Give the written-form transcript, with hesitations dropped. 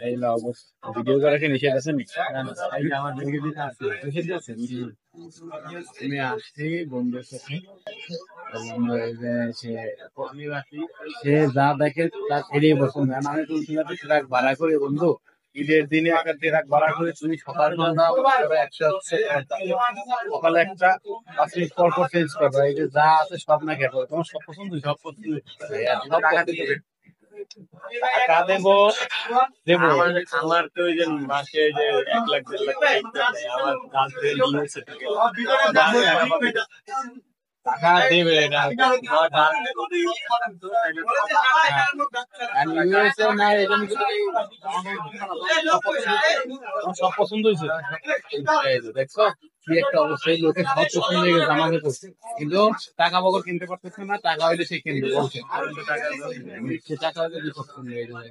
এই না অবস্থা ভিডিও করা কি নিষেধ আছে নি? এই যে আমার দিকে দিকে আছে নিষেধ আছে। আমি আসছি বন্ধুর সাথে। তো বন্ধু এই যে সে যা দেখে তার এড়িয়ে পছন্দ হয়। আমি বলছিলাম যে ট্রাক ভাড়া করে বন্ধু ঈদের দিনে একটা ট্রাক ভাড়া করে তুমি সকাল সন্ধ্যা একটা সকালে একটা 5 মিনিট পর পর চেঞ্জ করবে। এই যে যা আছে সব না খেতে তোমার সব পছন্দ সব পছন্দ সব টাকা দিতে টাকা দেবো দেবো আমার তো ওই যে মাসে ওই যে 1 লাখ 1.5 লাখ টাকা দেয়। আমার কাজ দিয়ে নিয়েছে টাকা দেবে না ইউএসএ না এটা সব পছন্দ হয়েছে দেখছো কি একটা অবস্থায় লোকে সব পছন্দ হয়ে গেছে আমাকে করছে কিন্তু টাকা বগর কিনতে পারতেছে না টাকা হইলে সে কিনবে বলছে সে টাকা হইলে পছন্দ হয়ে যাবে